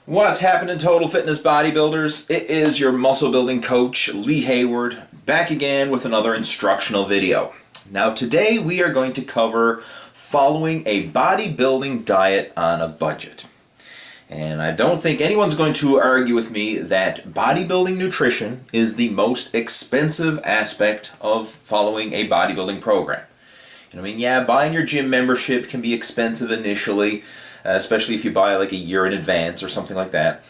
What's happening, Total Fitness Bodybuilders? It is your muscle building coach, Lee Hayward, back again with another instructional video. Now today we are going to cover following a bodybuilding diet on a budget. And I don't think anyone's going to argue with me that bodybuilding nutrition is the most expensive aspect of following a bodybuilding program. You know what I mean? Yeah, buying your gym membership can be expensive initially, especially if you buy like a year in advance or something like that.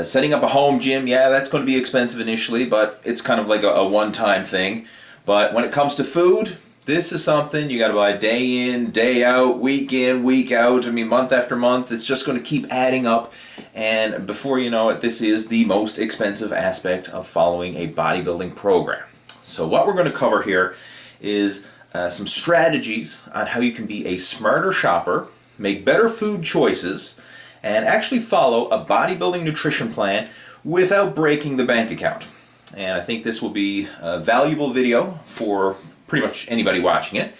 Setting up a home gym, yeah, that's going to be expensive initially, but it's kind of like a one-time thing. But when it comes to food, this is something you got to buy day in, day out, week in, week out. I mean, month after month. It's just going to keep adding up. And before you know it, this is the most expensive aspect of following a bodybuilding program. So what we're going to cover here is some strategies on how you can be a smarter shopper, make better food choices, and actually follow a bodybuilding nutrition plan without breaking the bank account. And I think this will be a valuable video for pretty much anybody watching it.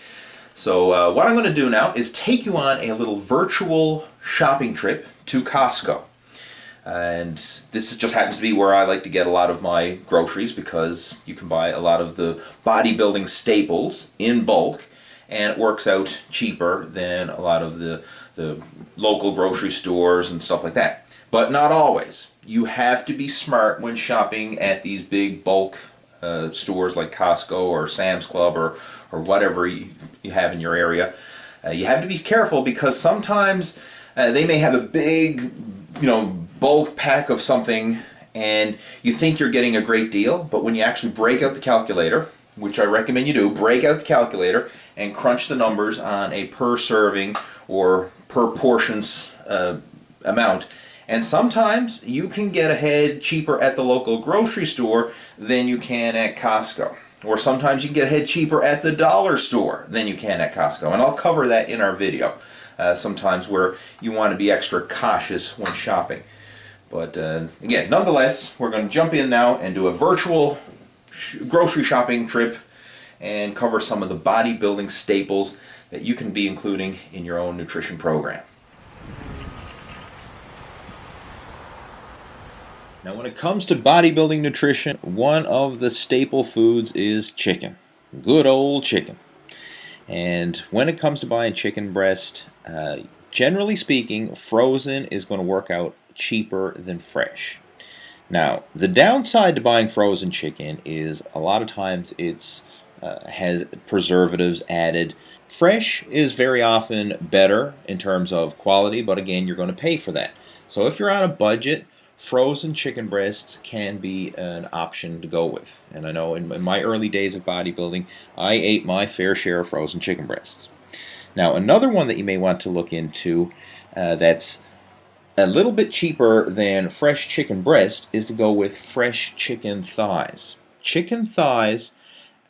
So what I'm going to do now is take you on a little virtual shopping trip to Costco. And this just happens to be where I like to get a lot of my groceries, because you can buy a lot of the bodybuilding staples in bulk, and it works out cheaper than a lot of the local grocery stores and stuff like that. But not always. You have to be smart when shopping at these big bulk stores like Costco or Sam's Club or whatever you have in your area. You have to be careful, because sometimes they may have a big, bulk pack of something, and you think you're getting a great deal, but when you actually break out the calculator, which I recommend you do, break out the calculator and crunch the numbers on a per serving or per portions amount. And sometimes you can get ahead cheaper at the local grocery store than you can at Costco. Or sometimes you can get ahead cheaper at the dollar store than you can at Costco. And I'll cover that in our video. Sometimes where you want to be extra cautious when shopping. But again, nonetheless, we're going to jump in now and do a virtual grocery shopping trip and cover some of the bodybuilding staples that you can be including in your own nutrition program. Now, when it comes to bodybuilding nutrition, one of the staple foods is chicken. Good old chicken. And when it comes to buying chicken breast, generally speaking, frozen is going to work out cheaper than fresh. Now, the downside to buying frozen chicken is a lot of times it's has preservatives added. Fresh is very often better in terms of quality, but again, you're going to pay for that. So if you're on a budget, frozen chicken breasts can be an option to go with. And I know in my early days of bodybuilding, I ate my fair share of frozen chicken breasts. Now, another one that you may want to look into that's a little bit cheaper than fresh chicken breast is to go with fresh chicken thighs. Chicken thighs,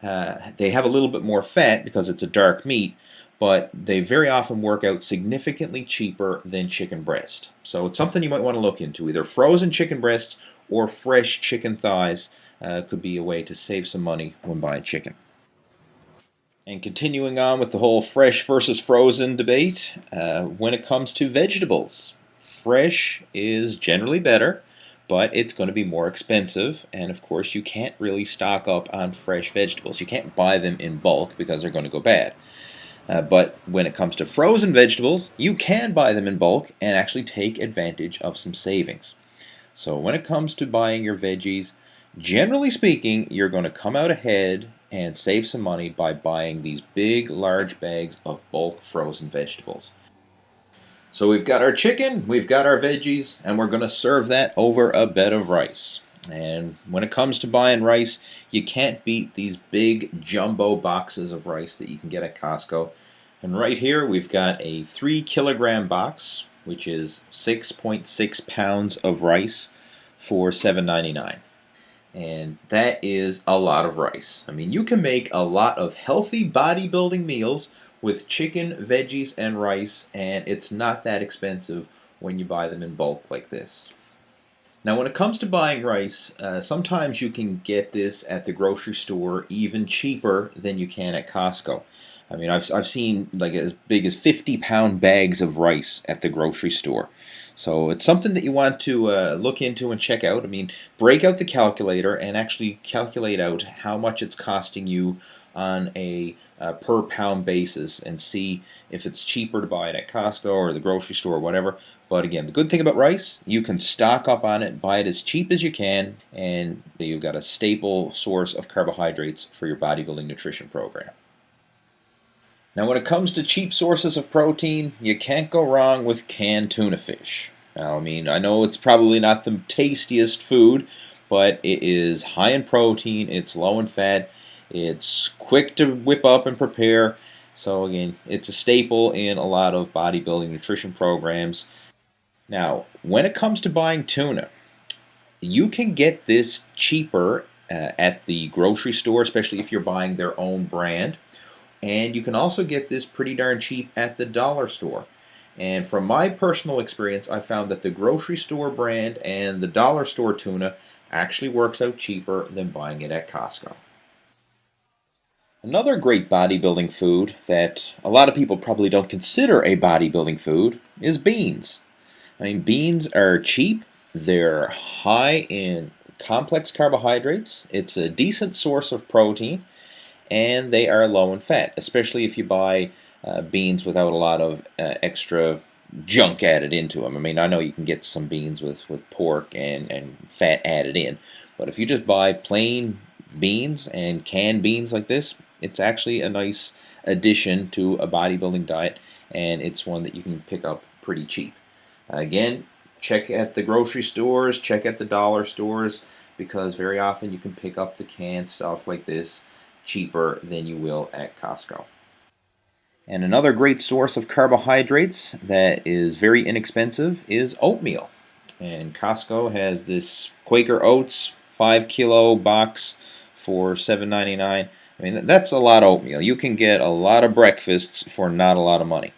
they have a little bit more fat because it's a dark meat, but they very often work out significantly cheaper than chicken breast. So it's something you might want to look into. Either frozen chicken breasts or fresh chicken thighs could be a way to save some money when buying chicken. And continuing on with the whole fresh versus frozen debate, when it comes to vegetables, fresh is generally better, but it's going to be more expensive, and of course you can't really stock up on fresh vegetables. You can't buy them in bulk because they're going to go bad. But when it comes to frozen vegetables, you can buy them in bulk and actually take advantage of some savings. So when it comes to buying your veggies, generally speaking, you're going to come out ahead and save some money by buying these big, large bags of bulk frozen vegetables. So we've got our chicken, we've got our veggies, and we're going to serve that over a bed of rice. And when it comes to buying rice, you can't beat these big jumbo boxes of rice that you can get at Costco. And right here we've got a 3-kilogram box, which is 6.6 pounds of rice for $7.99. And that is a lot of rice. I mean, you can make a lot of healthy bodybuilding meals with chicken, veggies, and rice, and it's not that expensive when you buy them in bulk like this. Now, when it comes to buying rice, sometimes you can get this at the grocery store even cheaper than you can at Costco. I mean, I've seen like as big as 50-pound bags of rice at the grocery store. So it's something that you want to look into and check out. I mean, break out the calculator and actually calculate out how much it's costing you on a per pound basis and see if it's cheaper to buy it at Costco or the grocery store or whatever. But again, the good thing about rice, you can stock up on it, buy it as cheap as you can, and you've got a staple source of carbohydrates for your bodybuilding nutrition program. Now, when it comes to cheap sources of protein, you can't go wrong with canned tuna fish. Now, I mean, I know it's probably not the tastiest food, but it is high in protein, it's low in fat, it's quick to whip up and prepare. So again, it's a staple in a lot of bodybuilding nutrition programs. Now, when it comes to buying tuna, you can get this cheaper at the grocery store, especially if you're buying their own brand. And you can also get this pretty darn cheap at the dollar store. And from my personal experience, I found that the grocery store brand and the dollar store tuna actually works out cheaper than buying it at Costco. Another great bodybuilding food that a lot of people probably don't consider a bodybuilding food is beans. I mean, beans are cheap, they're high in complex carbohydrates, it's a decent source of protein, and they are low in fat, especially if you buy beans without a lot of extra junk added into them. I mean, I know you can get some beans with pork and fat added in, but if you just buy plain beans and canned beans like this, it's actually a nice addition to a bodybuilding diet, and it's one that you can pick up pretty cheap. Again, check at the grocery stores, check at the dollar stores, because very often you can pick up the canned stuff like this cheaper than you will at Costco. And another great source of carbohydrates that is very inexpensive is oatmeal. And Costco has this Quaker Oats 5-kilo box for $7.99. I mean, that's a lot of oatmeal. You can get a lot of breakfasts for not a lot of money.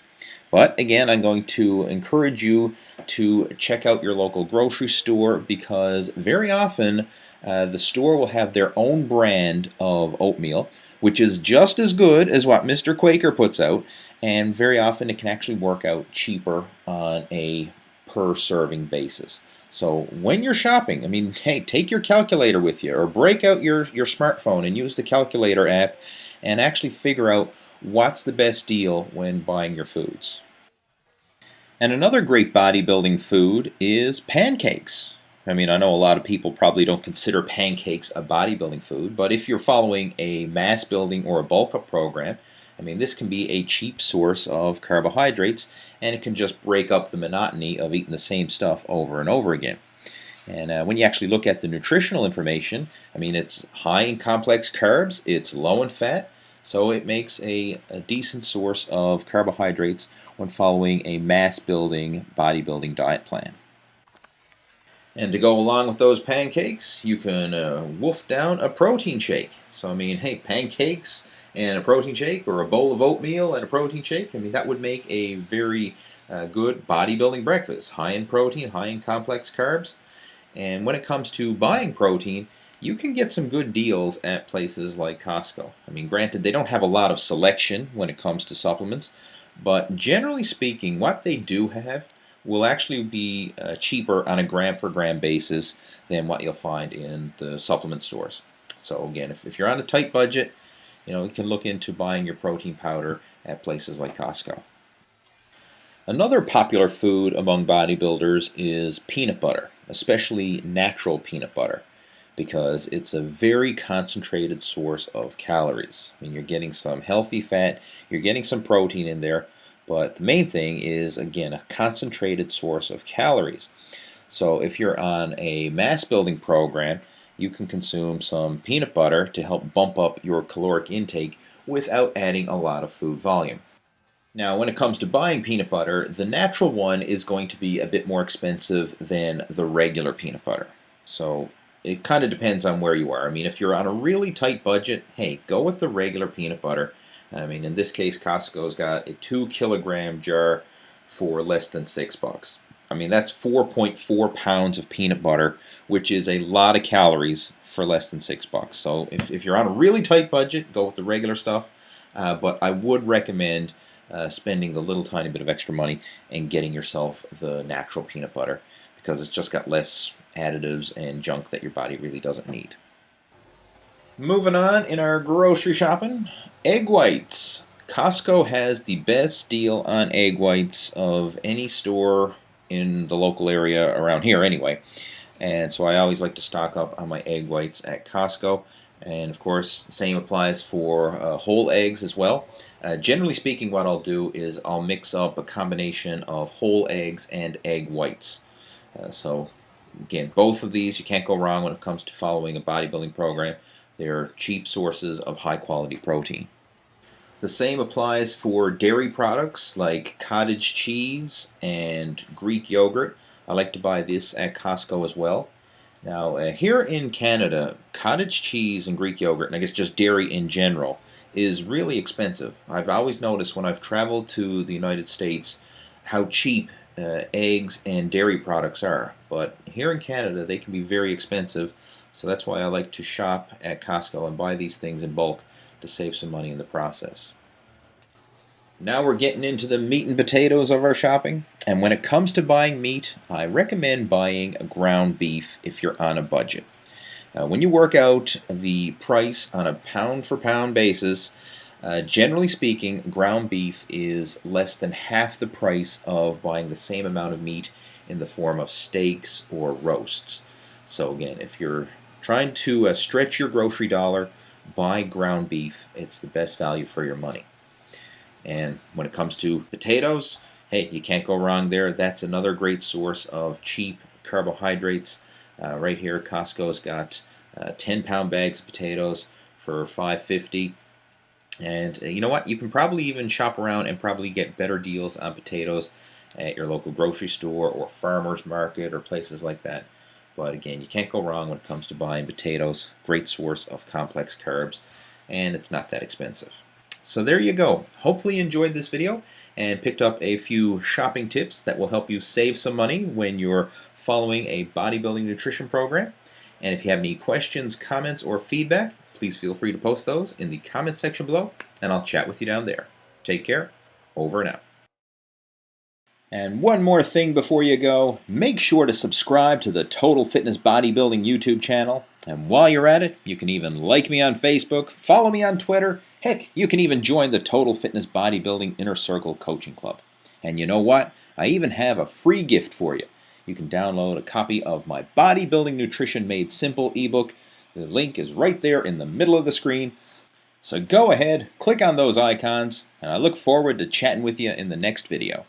But again, I'm going to encourage you to check out your local grocery store, because very often the store will have their own brand of oatmeal, which is just as good as what Mr. Quaker puts out, and very often it can actually work out cheaper on a per serving basis. So when you're shopping, I mean, hey, take your calculator with you, or break out your smartphone and use the calculator app and actually figure out what's the best deal when buying your foods. And another great bodybuilding food is pancakes. I mean, I know a lot of people probably don't consider pancakes a bodybuilding food, but if you're following a mass building or a bulk up program, I mean, this can be a cheap source of carbohydrates, and it can just break up the monotony of eating the same stuff over and over again. And when you actually look at the nutritional information, I mean, it's high in complex carbs, it's low in fat, so it makes a decent source of carbohydrates when following a mass building bodybuilding diet plan. And to go along with those pancakes, you can wolf down a protein shake. So I mean, hey, pancakes and a protein shake, or a bowl of oatmeal and a protein shake, I mean, that would make a very good bodybuilding breakfast. High in protein, high in complex carbs. And when it comes to buying protein, you can get some good deals at places like Costco. I mean, granted, they don't have a lot of selection when it comes to supplements, but generally speaking, what they do have will actually be cheaper on a gram for gram basis than what you'll find in the supplement stores. So again, if you're on a tight budget, you can look into buying your protein powder at places like Costco. Another popular food among bodybuilders is peanut butter, especially natural peanut butter, because it's a very concentrated source of calories. I mean, you're getting some healthy fat, you're getting some protein in there, but the main thing is, again, a concentrated source of calories. So if you're on a mass building program, you can consume some peanut butter to help bump up your caloric intake without adding a lot of food volume. Now, when it comes to buying peanut butter, the natural one is going to be a bit more expensive than the regular peanut butter. So it kind of depends on where you are. I mean, if you're on a really tight budget, hey, go with the regular peanut butter. I mean, in this case, Costco's got a 2-kilogram jar for less than $6. I mean, that's 4.4 pounds of peanut butter, which is a lot of calories for less than $6. So if you're on a really tight budget, go with the regular stuff. But I would recommend spending the little tiny bit of extra money and getting yourself the natural peanut butter, because it's just got less additives and junk that your body really doesn't need. Moving on in our grocery shopping, egg whites. Costco has the best deal on egg whites of any store in the local area around here anyway. And so I always like to stock up on my egg whites at Costco. And of course, the same applies for whole eggs as well. Generally speaking, what I'll do is I'll mix up a combination of whole eggs and egg whites. So again, both of these, you can't go wrong when it comes to following a bodybuilding program. They're cheap sources of high quality protein. The same applies for dairy products like cottage cheese and Greek yogurt. I like to buy this at Costco as well. Now, here in Canada, cottage cheese and Greek yogurt, and I guess just dairy in general, is really expensive. I've always noticed when I've traveled to the United States how cheap eggs and dairy products are. But here in Canada, they can be very expensive, so that's why I like to shop at Costco and buy these things in bulk to save some money in the process. Now we're getting into the meat and potatoes of our shopping. And when it comes to buying meat, I recommend buying ground beef if you're on a budget. When you work out the price on a pound for pound basis, generally speaking, ground beef is less than half the price of buying the same amount of meat in the form of steaks or roasts. So again, if you're trying to stretch your grocery dollar, buy ground beef. It's the best value for your money. And when it comes to potatoes, hey, you can't go wrong there. That's another great source of cheap carbohydrates. Right here, Costco's got 10-pound bags of potatoes for $5.50. And you know what? You can probably even shop around and probably get better deals on potatoes at your local grocery store or farmer's market or places like that. But again, you can't go wrong when it comes to buying potatoes. Great source of complex carbs, and it's not that expensive. So there you go. Hopefully you enjoyed this video and picked up a few shopping tips that will help you save some money when you're following a bodybuilding nutrition program. And if you have any questions, comments, or feedback, please feel free to post those in the comment section below, and I'll chat with you down there. Take care. Over and out. And one more thing before you go, make sure to subscribe to the Total Fitness Bodybuilding YouTube channel. And while you're at it, you can even like me on Facebook, follow me on Twitter. Heck, you can even join the Total Fitness Bodybuilding Inner Circle Coaching Club. And you know what? I even have a free gift for you. You can download a copy of my Bodybuilding Nutrition Made Simple ebook. The link is right there in the middle of the screen. So go ahead, click on those icons, and I look forward to chatting with you in the next video.